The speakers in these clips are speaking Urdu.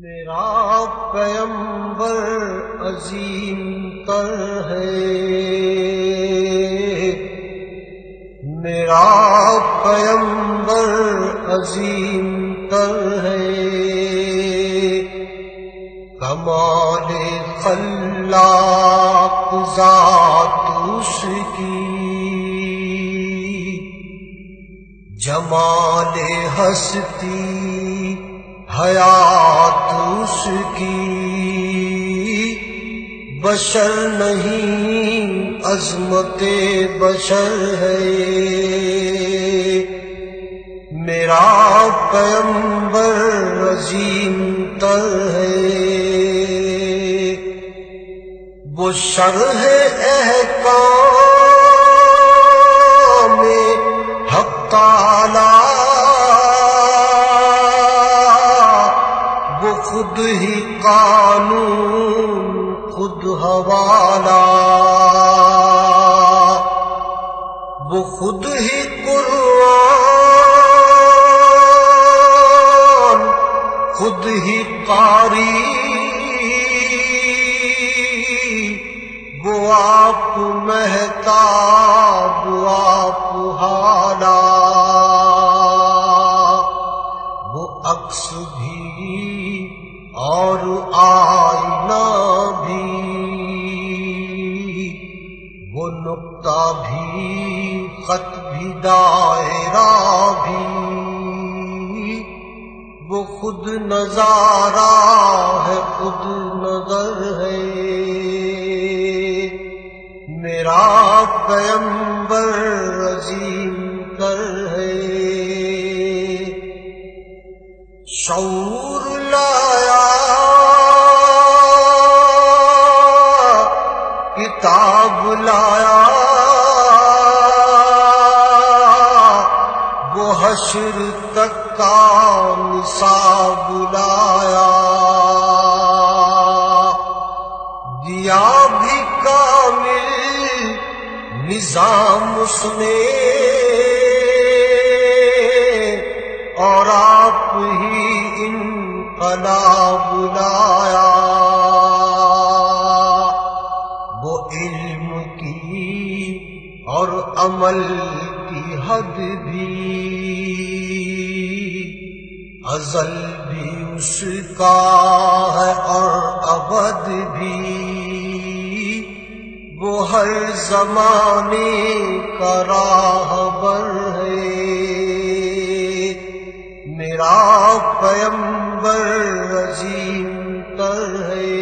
میرا پیمبر عظیم تر ہے، میرا پیمبر عظیم تر ہے، کمال خلاق ذات اس کی، جمال ہستی حیات اس کی، بشر نہیں عظمت بشر ہے، میرا پیمبر عظیم تر ہے، وہ شرح احکام حق تعالی، وہ خود ہی قانون خود حوالہ، وہ خود ہی قرآن خود ہی قاری، وہ آپ مہتاب آپ حالا، وہ عکس بھی اور آئینہ بھی، وہ نقطہ بھی خط بھی دائرہ بھی، وہ خود نظارہ ہے خود نظر ہے، میرا پیمبر عظیم تر ہے، شعور لایا کتاب لایا، وہ حشر تک کا نصاب لایا، دیا بھی کامل نظام اس نے، اور آپ ہی انقلاب لایا، وہ علم کی اور عمل کی حد بھی، ازل بھی اس کا ہے اور ابد بھی، وہ ہر زمانے کا راہبر ہے، میرا پیمبر عظیم تر ہے،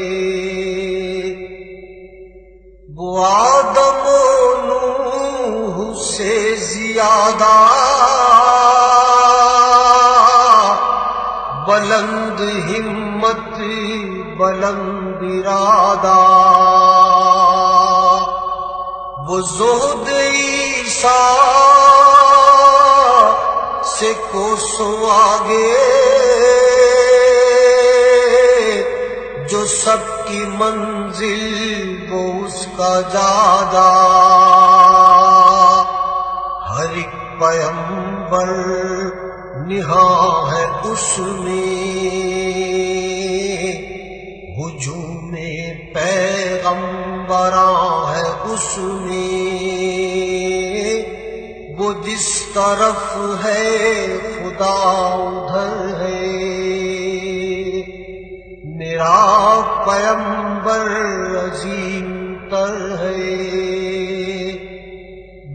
وہ آدم و نوح سے زیادہ بلند ہمت بلند ارادہ، وہ زہد عیسیٰ سے کوسوں آگے، جو سب کی منزل وہ اس کا جادہ، ہر ایک پیمبر نہاں ہے اس میں، ہجوم پیغمبراں ہے اس میں، وہ جس طرف ہے خدا ادھر ہے، میرا پیمبر عظیم تر ہے،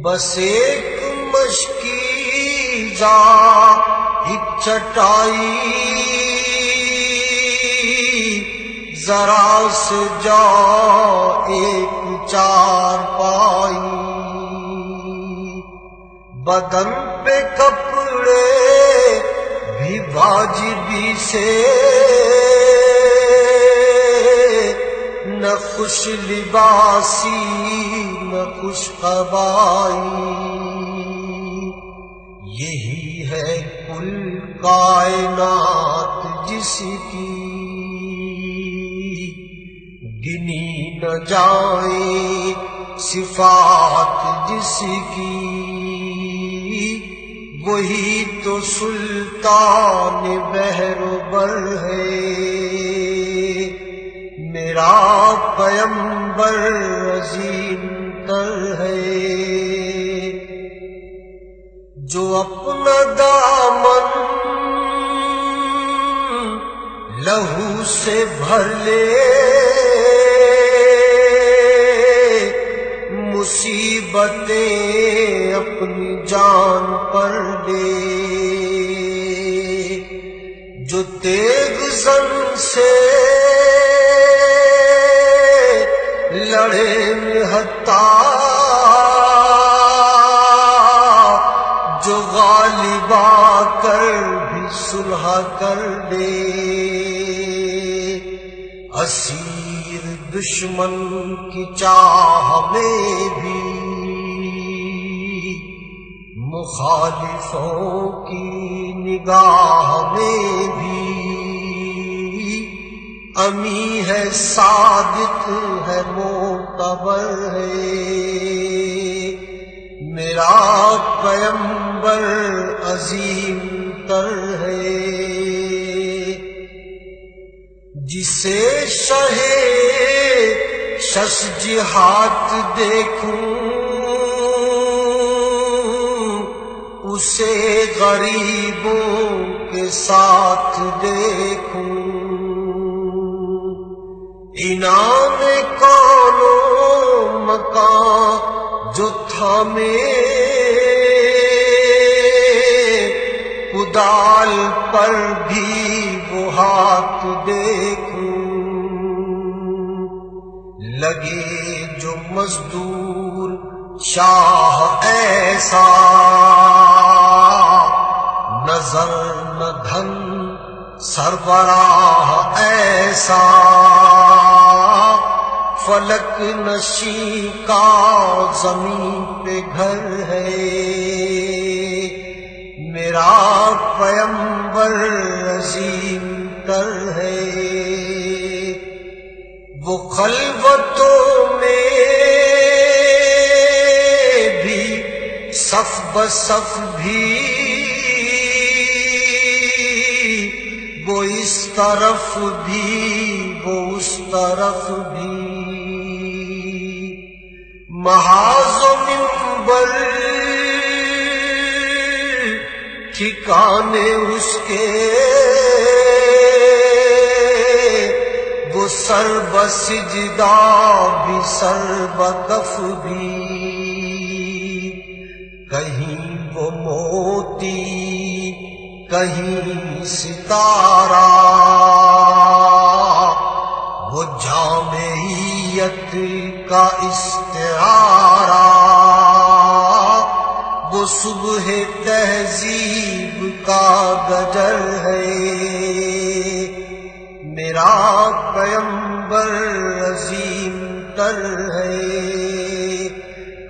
بس ایک مشکی جا ایک چٹائی، ذرا سے جا ایک چار پائی، بدن پہ کپڑے بھی واجبی سے، نہ خوش لباسی نہ خوش قبائی، یہی ہے کل کائنات جس کی گنی نہ جائیں صفات جس کی، وہی تو سلطان بحر و بر ہے۔ میرا پیمبر عظیم تر ہے، جو اپنا دامن لہو سے بھر لے، مصیبتیں اپنی جان پر لے، جو تیغ زن سے لڑے نہتا، جو غالب آ کر بھی صلح کر لے، اسیر دشمن کی چاہ میں بھی، مخالفوں کی نگاہ میں بھی، امی ہے صادق ہے معتبر ہے، میرا پیمبر عظیم تر ہے، جسے شہ جہاد دیکھوں، اسے غریبوں کے ساتھ دیکھوں، انعام کون و مکان جو تھامے، کدال پر بھی وہ ہاتھ دیکھوں، لگے جو مزدور شاہ ایسا، نظر نہ دھن سربراہ ایسا، فلک نشیں کا زمین پہ گھر ہے، میرا پیمبر عظیم تر ہے، وہ خلوتوں میں بھی صف بصف بھی، وہ اس طرف بھی وہ اس طرف بھی، محاذ و منبر ٹھکانے اس کے، وہ سر بسجدہ بھی سر بکف بھی، کہیں وہ موتی کہیں ستارہ، وہ جامعیت کا استعارہ، وہ صبح تہذیب کا گجر ہے، میرا پیمبر عظیم تر ہے،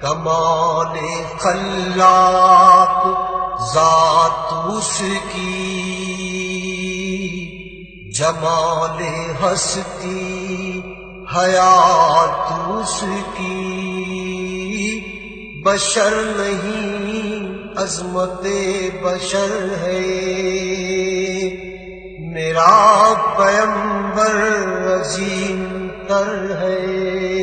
کمال خلاق ذات اس کی، جمال ہستی حیات اس کی، بشر نہیں عظمت بشر ہے، میرا پیمبر عظیم تر ہے۔